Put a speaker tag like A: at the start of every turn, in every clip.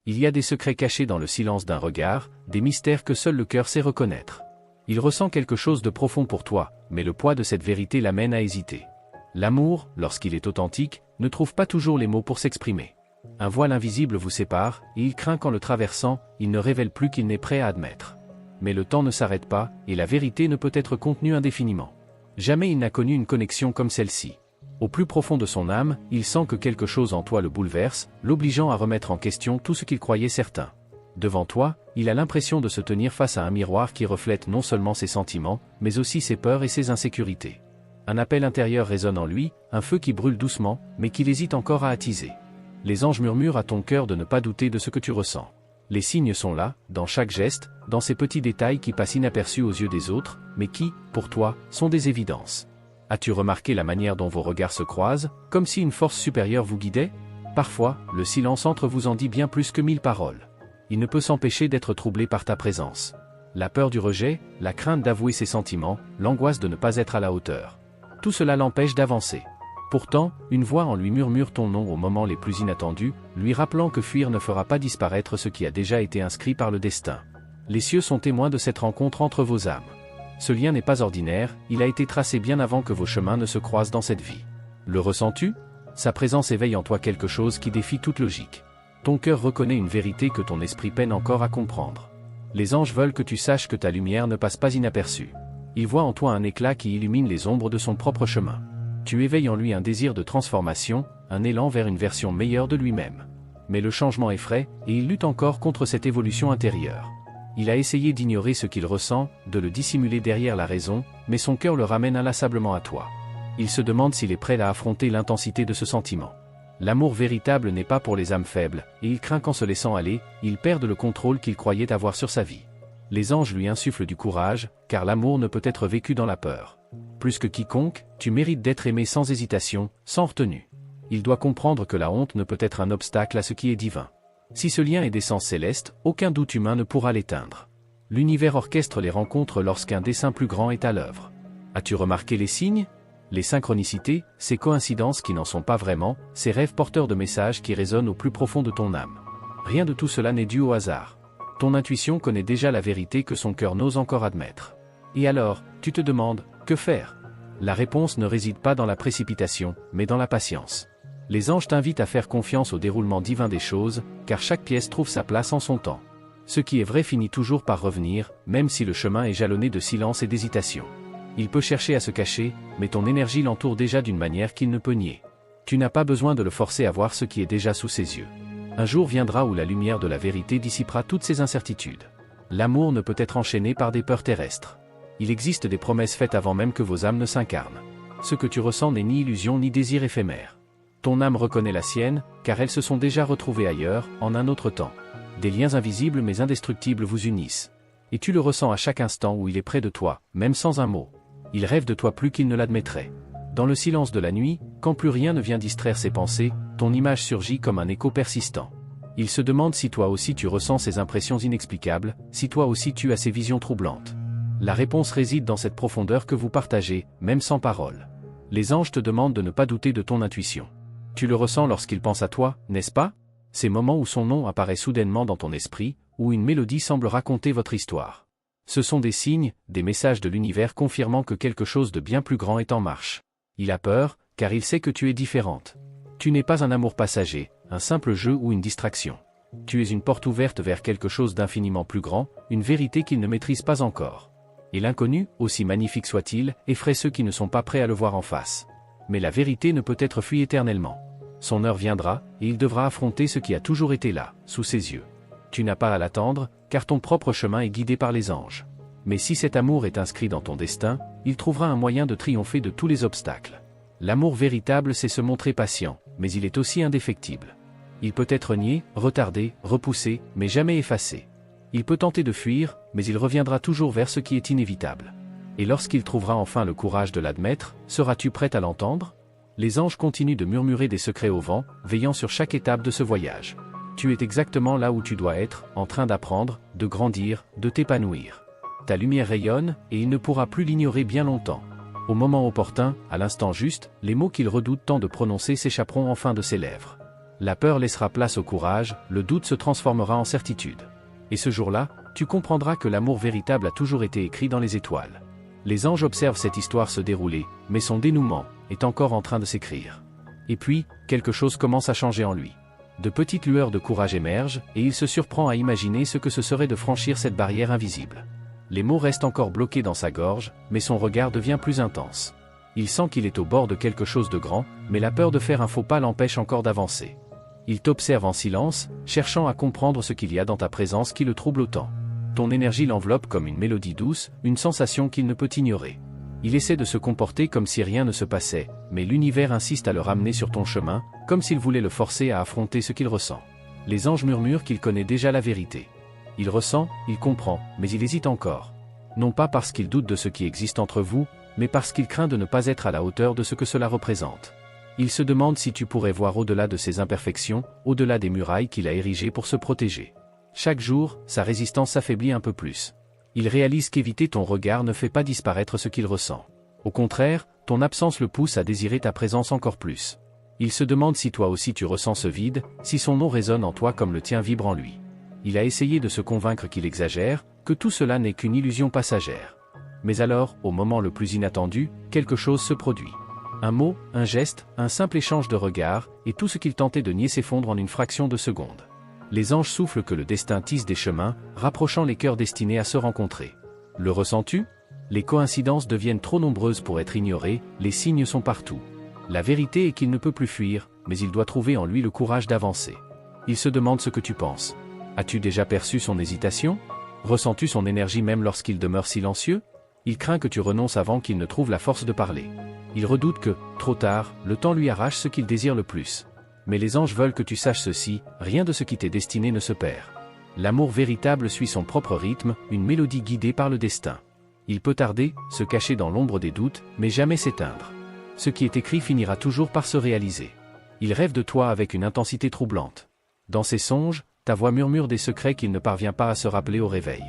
A: Il y a des secrets cachés dans le silence d'un regard, des mystères que seul le cœur sait reconnaître. Il ressent quelque chose de profond pour toi, mais le poids de cette vérité l'amène à hésiter. L'amour, lorsqu'il est authentique, ne trouve pas toujours les mots pour s'exprimer. Un voile invisible vous sépare, et il craint qu'en le traversant, il ne révèle plus qu'il n'est prêt à admettre. Mais le temps ne s'arrête pas, et la vérité ne peut être contenue indéfiniment. Jamais il n'a connu une connexion comme celle-ci. Au plus profond de son âme, il sent que quelque chose en toi le bouleverse, l'obligeant à remettre en question tout ce qu'il croyait certain. Devant toi, il a l'impression de se tenir face à un miroir qui reflète non seulement ses sentiments, mais aussi ses peurs et ses insécurités. Un appel intérieur résonne en lui, un feu qui brûle doucement, mais qu'il hésite encore à attiser. Les anges murmurent à ton cœur de ne pas douter de ce que tu ressens. Les signes sont là, dans chaque geste, dans ces petits détails qui passent inaperçus aux yeux des autres, mais qui, pour toi, sont des évidences. As-tu remarqué la manière dont vos regards se croisent, comme si une force supérieure vous guidait? Parfois, le silence entre vous en dit bien plus que 1000 paroles. Il ne peut s'empêcher d'être troublé par ta présence. La peur du rejet, la crainte d'avouer ses sentiments, l'angoisse de ne pas être à la hauteur. Tout cela l'empêche d'avancer. Pourtant, une voix en lui murmure ton nom aux moments les plus inattendus, lui rappelant que fuir ne fera pas disparaître ce qui a déjà été inscrit par le destin. Les cieux sont témoins de cette rencontre entre vos âmes. Ce lien n'est pas ordinaire, il a été tracé bien avant que vos chemins ne se croisent dans cette vie. Le ressens-tu? Sa présence éveille en toi quelque chose qui défie toute logique. Ton cœur reconnaît une vérité que ton esprit peine encore à comprendre. Les anges veulent que tu saches que ta lumière ne passe pas inaperçue. Ils voient en toi un éclat qui illumine les ombres de son propre chemin. Tu éveilles en lui un désir de transformation, un élan vers une version meilleure de lui-même. Mais le changement effraie, et il lutte encore contre cette évolution intérieure. Il a essayé d'ignorer ce qu'il ressent, de le dissimuler derrière la raison, mais son cœur le ramène inlassablement à toi. Il se demande s'il est prêt à affronter l'intensité de ce sentiment. L'amour véritable n'est pas pour les âmes faibles, et il craint qu'en se laissant aller, il perde le contrôle qu'il croyait avoir sur sa vie. Les anges lui insufflent du courage, car l'amour ne peut être vécu dans la peur. Plus que quiconque, tu mérites d'être aimé sans hésitation, sans retenue. Il doit comprendre que la honte ne peut être un obstacle à ce qui est divin. Si ce lien est d'essence céleste, aucun doute humain ne pourra l'éteindre. L'univers orchestre les rencontres lorsqu'un dessein plus grand est à l'œuvre. As-tu remarqué les signes? Les synchronicités, ces coïncidences qui n'en sont pas vraiment, ces rêves porteurs de messages qui résonnent au plus profond de ton âme. Rien de tout cela n'est dû au hasard. Ton intuition connaît déjà la vérité que son cœur n'ose encore admettre. Et alors, tu te demandes, que faire? La réponse ne réside pas dans la précipitation, mais dans la patience. Les anges t'invitent à faire confiance au déroulement divin des choses, car chaque pièce trouve sa place en son temps. Ce qui est vrai finit toujours par revenir, même si le chemin est jalonné de silence et d'hésitation. Il peut chercher à se cacher, mais ton énergie l'entoure déjà d'une manière qu'il ne peut nier. Tu n'as pas besoin de le forcer à voir ce qui est déjà sous ses yeux. Un jour viendra où la lumière de la vérité dissipera toutes ces incertitudes. L'amour ne peut être enchaîné par des peurs terrestres. Il existe des promesses faites avant même que vos âmes ne s'incarnent. Ce que tu ressens n'est ni illusion ni désir éphémère. Ton âme reconnaît la sienne, car elles se sont déjà retrouvées ailleurs, en un autre temps. Des liens invisibles mais indestructibles vous unissent. Et tu le ressens à chaque instant où il est près de toi, même sans un mot. Il rêve de toi plus qu'il ne l'admettrait. Dans le silence de la nuit, quand plus rien ne vient distraire ses pensées, ton image surgit comme un écho persistant. Il se demande si toi aussi tu ressens ces impressions inexplicables, si toi aussi tu as ces visions troublantes. La réponse réside dans cette profondeur que vous partagez, même sans parole. Les anges te demandent de ne pas douter de ton intuition. Tu le ressens lorsqu'il pense à toi, n'est-ce pas? Ces moments où son nom apparaît soudainement dans ton esprit, où une mélodie semble raconter votre histoire. Ce sont des signes, des messages de l'univers confirmant que quelque chose de bien plus grand est en marche. Il a peur, car il sait que tu es différente. Tu n'es pas un amour passager, un simple jeu ou une distraction. Tu es une porte ouverte vers quelque chose d'infiniment plus grand, une vérité qu'il ne maîtrise pas encore. Et l'inconnu, aussi magnifique soit-il, effraie ceux qui ne sont pas prêts à le voir en face. Mais la vérité ne peut être fuie éternellement. Son heure viendra, et il devra affronter ce qui a toujours été là, sous ses yeux. Tu n'as pas à l'attendre, car ton propre chemin est guidé par les anges. Mais si cet amour est inscrit dans ton destin, il trouvera un moyen de triompher de tous les obstacles. L'amour véritable sait se montrer patient, mais il est aussi indéfectible. Il peut être nié, retardé, repoussé, mais jamais effacé. Il peut tenter de fuir, mais il reviendra toujours vers ce qui est inévitable. Et lorsqu'il trouvera enfin le courage de l'admettre, seras-tu prête à l'entendre? Les anges continuent de murmurer des secrets au vent, veillant sur chaque étape de ce voyage. Tu es exactement là où tu dois être, en train d'apprendre, de grandir, de t'épanouir. Ta lumière rayonne, et il ne pourra plus l'ignorer bien longtemps. Au moment opportun, à l'instant juste, les mots qu'il redoute tant de prononcer s'échapperont enfin de ses lèvres. La peur laissera place au courage, le doute se transformera en certitude. Et ce jour-là, tu comprendras que l'amour véritable a toujours été écrit dans les étoiles. Les anges observent cette histoire se dérouler, mais son dénouement est encore en train de s'écrire. Et puis, quelque chose commence à changer en lui. De petites lueurs de courage émergent, et il se surprend à imaginer ce que ce serait de franchir cette barrière invisible. Les mots restent encore bloqués dans sa gorge, mais son regard devient plus intense. Il sent qu'il est au bord de quelque chose de grand, mais la peur de faire un faux pas l'empêche encore d'avancer. Il t'observe en silence, cherchant à comprendre ce qu'il y a dans ta présence qui le trouble autant. Ton énergie l'enveloppe comme une mélodie douce, une sensation qu'il ne peut ignorer. Il essaie de se comporter comme si rien ne se passait, mais l'univers insiste à le ramener sur ton chemin, comme s'il voulait le forcer à affronter ce qu'il ressent. Les anges murmurent qu'il connaît déjà la vérité. Il ressent, il comprend, mais il hésite encore. Non pas parce qu'il doute de ce qui existe entre vous, mais parce qu'il craint de ne pas être à la hauteur de ce que cela représente. Il se demande si tu pourrais voir au-delà de ses imperfections, au-delà des murailles qu'il a érigées pour se protéger. Chaque jour, sa résistance s'affaiblit un peu plus. Il réalise qu'éviter ton regard ne fait pas disparaître ce qu'il ressent. Au contraire, ton absence le pousse à désirer ta présence encore plus. Il se demande si toi aussi tu ressens ce vide, si son nom résonne en toi comme le tien vibre en lui. Il a essayé de se convaincre qu'il exagère, que tout cela n'est qu'une illusion passagère. Mais alors, au moment le plus inattendu, quelque chose se produit. Un mot, un geste, un simple échange de regards, et tout ce qu'il tentait de nier s'effondre en une fraction de seconde. Les anges soufflent que le destin tisse des chemins, rapprochant les cœurs destinés à se rencontrer. Le ressens-tu? Les coïncidences deviennent trop nombreuses pour être ignorées, les signes sont partout. La vérité est qu'il ne peut plus fuir, mais il doit trouver en lui le courage d'avancer. Il se demande ce que tu penses. As-tu déjà perçu son hésitation? Ressens-tu son énergie même lorsqu'il demeure silencieux? Il craint que tu renonces avant qu'il ne trouve la force de parler. Il redoute que, trop tard, le temps lui arrache ce qu'il désire le plus. Mais les anges veulent que tu saches ceci, rien de ce qui t'est destiné ne se perd. L'amour véritable suit son propre rythme, une mélodie guidée par le destin. Il peut tarder, se cacher dans l'ombre des doutes, mais jamais s'éteindre. Ce qui est écrit finira toujours par se réaliser. Il rêve de toi avec une intensité troublante. Dans ses songes, ta voix murmure des secrets qu'il ne parvient pas à se rappeler au réveil.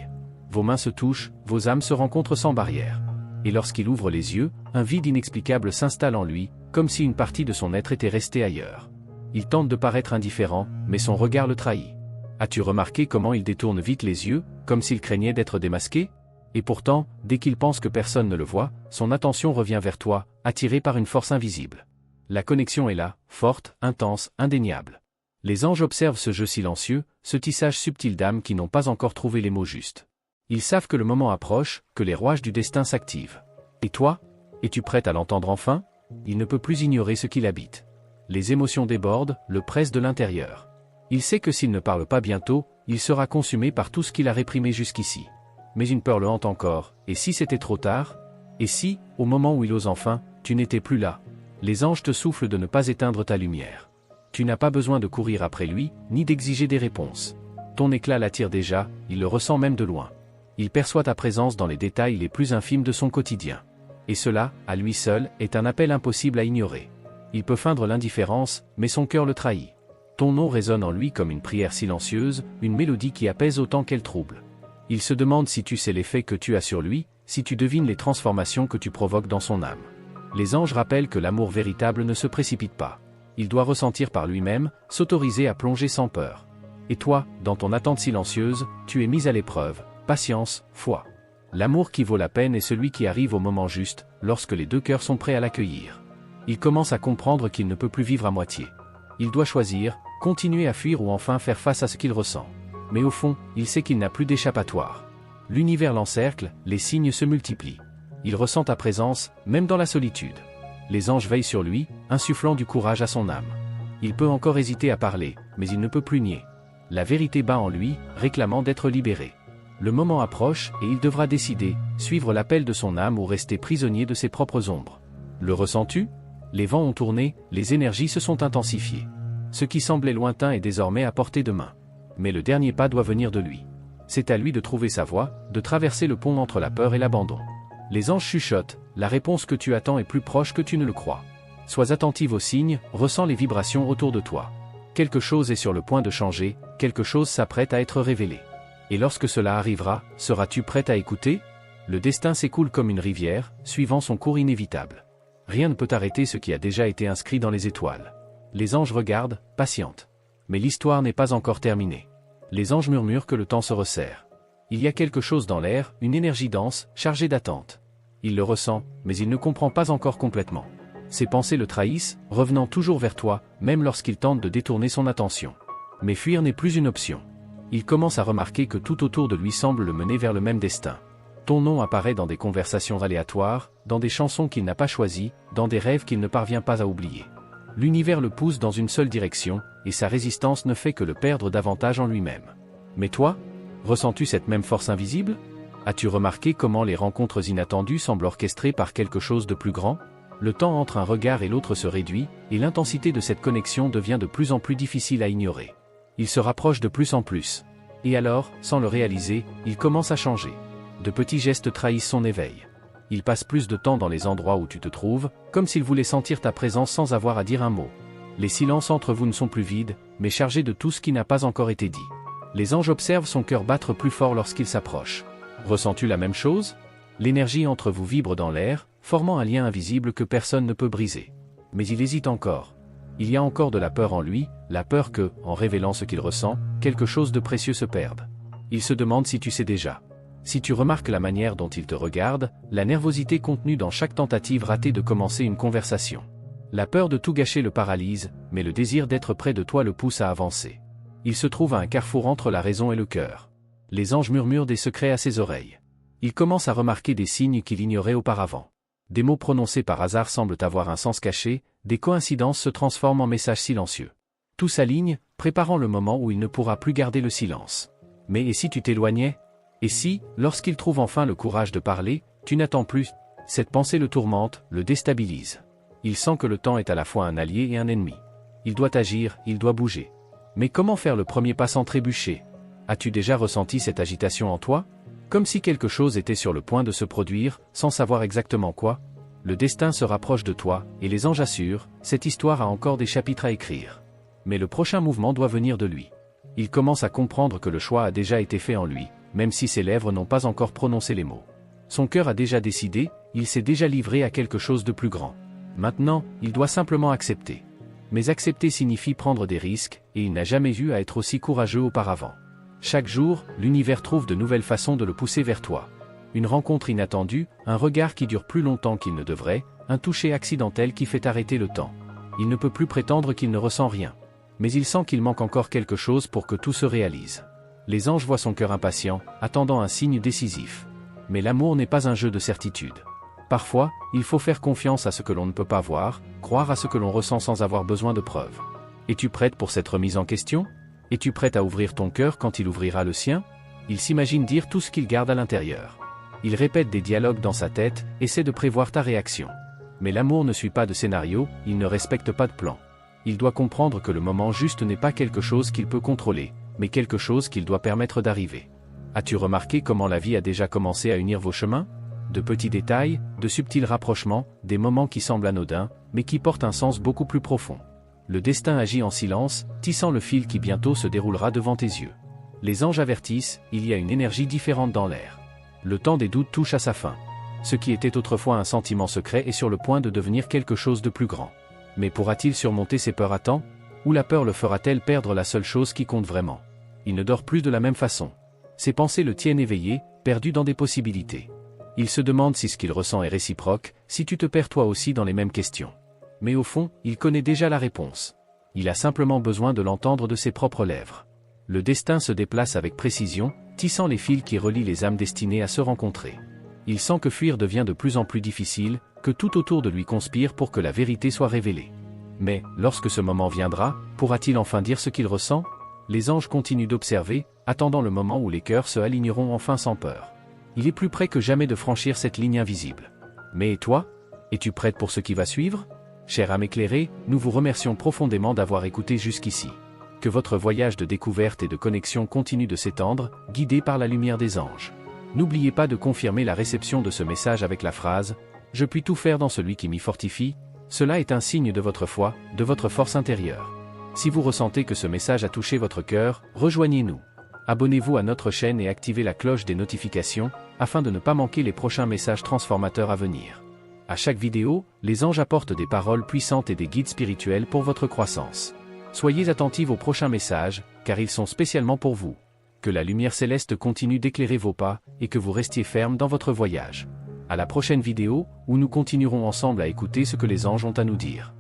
A: Vos mains se touchent, vos âmes se rencontrent sans barrière. Et lorsqu'il ouvre les yeux, un vide inexplicable s'installe en lui, comme si une partie de son être était restée ailleurs. Il tente de paraître indifférent, mais son regard le trahit. As-tu remarqué comment il détourne vite les yeux, comme s'il craignait d'être démasqué? Et pourtant, dès qu'il pense que personne ne le voit, son attention revient vers toi, attirée par une force invisible. La connexion est là, forte, intense, indéniable. Les anges observent ce jeu silencieux, ce tissage subtil d'âmes qui n'ont pas encore trouvé les mots justes. Ils savent que le moment approche, que les rouages du destin s'activent. Et toi? Es-tu prête à l'entendre enfin? Il ne peut plus ignorer ce qu'il habite. Les émotions débordent, le pressent de l'intérieur. Il sait que s'il ne parle pas bientôt, il sera consumé par tout ce qu'il a réprimé jusqu'ici. Mais une peur le hante encore, et si c'était trop tard? Et si, au moment où il ose enfin, tu n'étais plus là? Les anges te soufflent de ne pas éteindre ta lumière. Tu n'as pas besoin de courir après lui, ni d'exiger des réponses. Ton éclat l'attire déjà, il le ressent même de loin. Il perçoit ta présence dans les détails les plus infimes de son quotidien. Et cela, à lui seul, est un appel impossible à ignorer. Il peut feindre l'indifférence, mais son cœur le trahit. Ton nom résonne en lui comme une prière silencieuse, une mélodie qui apaise autant qu'elle trouble. Il se demande si tu sais l'effet que tu as sur lui, si tu devines les transformations que tu provoques dans son âme. Les anges rappellent que l'amour véritable ne se précipite pas. Il doit ressentir par lui-même, s'autoriser à plonger sans peur. Et toi, dans ton attente silencieuse, tu es mise à l'épreuve, patience, foi. L'amour qui vaut la peine est celui qui arrive au moment juste, lorsque les deux cœurs sont prêts à l'accueillir. Il commence à comprendre qu'il ne peut plus vivre à moitié. Il doit choisir, continuer à fuir ou enfin faire face à ce qu'il ressent. Mais au fond, il sait qu'il n'a plus d'échappatoire. L'univers l'encercle, les signes se multiplient. Il ressent ta présence, même dans la solitude. Les anges veillent sur lui, insufflant du courage à son âme. Il peut encore hésiter à parler, mais il ne peut plus nier. La vérité bat en lui, réclamant d'être libéré. Le moment approche et il devra décider, suivre l'appel de son âme ou rester prisonnier de ses propres ombres. Le ressens-tu? Les vents ont tourné, les énergies se sont intensifiées. Ce qui semblait lointain est désormais à portée de main. Mais le dernier pas doit venir de lui. C'est à lui de trouver sa voie, de traverser le pont entre la peur et l'abandon. Les anges chuchotent, la réponse que tu attends est plus proche que tu ne le crois. Sois attentive aux signes, ressens les vibrations autour de toi. Quelque chose est sur le point de changer, quelque chose s'apprête à être révélé. Et lorsque cela arrivera, seras-tu prête à écouter? Le destin s'écoule comme une rivière, suivant son cours inévitable. Rien ne peut arrêter ce qui a déjà été inscrit dans les étoiles. Les anges regardent, patientent. Mais l'histoire n'est pas encore terminée. Les anges murmurent que le temps se resserre. Il y a quelque chose dans l'air, une énergie dense, chargée d'attente. Il le ressent, mais il ne comprend pas encore complètement. Ses pensées le trahissent, revenant toujours vers toi, même lorsqu'il tente de détourner son attention. Mais fuir n'est plus une option. Il commence à remarquer que tout autour de lui semble le mener vers le même destin. Ton nom apparaît dans des conversations aléatoires, dans des chansons qu'il n'a pas choisies, dans des rêves qu'il ne parvient pas à oublier. L'univers le pousse dans une seule direction, et sa résistance ne fait que le perdre davantage en lui-même. Mais toi, ressens-tu cette même force invisible? As-tu remarqué comment les rencontres inattendues semblent orchestrées par quelque chose de plus grand? Le temps entre un regard et l'autre se réduit, et l'intensité de cette connexion devient de plus en plus difficile à ignorer. Il se rapproche de plus en plus. Et alors, sans le réaliser, il commence à changer. De petits gestes trahissent son éveil. Il passe plus de temps dans les endroits où tu te trouves, comme s'il voulait sentir ta présence sans avoir à dire un mot. Les silences entre vous ne sont plus vides, mais chargés de tout ce qui n'a pas encore été dit. Les anges observent son cœur battre plus fort lorsqu'il s'approche. Ressens-tu la même chose? L'énergie entre vous vibre dans l'air, formant un lien invisible que personne ne peut briser. Mais il hésite encore. Il y a encore de la peur en lui, la peur que, en révélant ce qu'il ressent, quelque chose de précieux se perde. Il se demande si tu sais déjà. Si tu remarques la manière dont il te regarde, la nervosité contenue dans chaque tentative ratée de commencer une conversation. La peur de tout gâcher le paralyse, mais le désir d'être près de toi le pousse à avancer. Il se trouve à un carrefour entre la raison et le cœur. Les anges murmurent des secrets à ses oreilles. Il commence à remarquer des signes qu'il ignorait auparavant. Des mots prononcés par hasard semblent avoir un sens caché, des coïncidences se transforment en messages silencieux. Tout s'aligne, préparant le moment où il ne pourra plus garder le silence. Mais et si tu t'éloignais? Et si, lorsqu'il trouve enfin le courage de parler, tu n'attends plus? Cette pensée le tourmente, le déstabilise. Il sent que le temps est à la fois un allié et un ennemi. Il doit agir, il doit bouger. Mais comment faire le premier pas sans trébucher? As-tu déjà ressenti cette agitation en toi? Comme si quelque chose était sur le point de se produire, sans savoir exactement quoi? Le destin se rapproche de toi, et les anges assurent, cette histoire a encore des chapitres à écrire. Mais le prochain mouvement doit venir de lui. Il commence à comprendre que le choix a déjà été fait en lui, même si ses lèvres n'ont pas encore prononcé les mots. Son cœur a déjà décidé, il s'est déjà livré à quelque chose de plus grand. Maintenant, il doit simplement accepter. Mais accepter signifie prendre des risques, et il n'a jamais eu à être aussi courageux auparavant. Chaque jour, l'univers trouve de nouvelles façons de le pousser vers toi. Une rencontre inattendue, un regard qui dure plus longtemps qu'il ne devrait, un toucher accidentel qui fait arrêter le temps. Il ne peut plus prétendre qu'il ne ressent rien. Mais il sent qu'il manque encore quelque chose pour que tout se réalise. Les anges voient son cœur impatient, attendant un signe décisif. Mais l'amour n'est pas un jeu de certitude. Parfois, il faut faire confiance à ce que l'on ne peut pas voir, croire à ce que l'on ressent sans avoir besoin de preuves. Es-tu prête pour cette remise en question? Es-tu prête à ouvrir ton cœur quand il ouvrira le sien? Il s'imagine dire tout ce qu'il garde à l'intérieur. Il répète des dialogues dans sa tête, essaie de prévoir ta réaction. Mais l'amour ne suit pas de scénario, il ne respecte pas de plan. Il doit comprendre que le moment juste n'est pas quelque chose qu'il peut contrôler, mais quelque chose qu'il doit permettre d'arriver. As-tu remarqué comment la vie a déjà commencé à unir vos chemins? De petits détails, de subtils rapprochements, des moments qui semblent anodins, mais qui portent un sens beaucoup plus profond. Le destin agit en silence, tissant le fil qui bientôt se déroulera devant tes yeux. Les anges avertissent, il y a une énergie différente dans l'air. Le temps des doutes touche à sa fin. Ce qui était autrefois un sentiment secret est sur le point de devenir quelque chose de plus grand. Mais pourra-t-il surmonter ses peurs à temps? Ou la peur le fera-t-elle perdre la seule chose qui compte vraiment? Il ne dort plus de la même façon. Ses pensées le tiennent éveillé, perdu dans des possibilités. Il se demande si ce qu'il ressent est réciproque, si tu te perds toi aussi dans les mêmes questions. Mais au fond, il connaît déjà la réponse. Il a simplement besoin de l'entendre de ses propres lèvres. Le destin se déplace avec précision, tissant les fils qui relient les âmes destinées à se rencontrer. Il sent que fuir devient de plus en plus difficile, que tout autour de lui conspire pour que la vérité soit révélée. Mais, lorsque ce moment viendra, pourra-t-il enfin dire ce qu'il ressent? Les anges continuent d'observer, attendant le moment où les cœurs se aligneront enfin sans peur. Il est plus près que jamais de franchir cette ligne invisible. Mais et toi? Es-tu prête pour ce qui va suivre? Chère âme éclairée, nous vous remercions profondément d'avoir écouté jusqu'ici. Que votre voyage de découverte et de connexion continue de s'étendre, guidé par la lumière des anges. N'oubliez pas de confirmer la réception de ce message avec la phrase « Je puis tout faire dans celui qui m'y fortifie ». Cela est un signe de votre foi, de votre force intérieure. Si vous ressentez que ce message a touché votre cœur, rejoignez-nous. Abonnez-vous à notre chaîne et activez la cloche des notifications, afin de ne pas manquer les prochains messages transformateurs à venir. À chaque vidéo, les anges apportent des paroles puissantes et des guides spirituels pour votre croissance. Soyez attentifs aux prochains messages, car ils sont spécialement pour vous. Que la lumière céleste continue d'éclairer vos pas, et que vous restiez ferme dans votre voyage. À la prochaine vidéo, où nous continuerons ensemble à écouter ce que les anges ont à nous dire.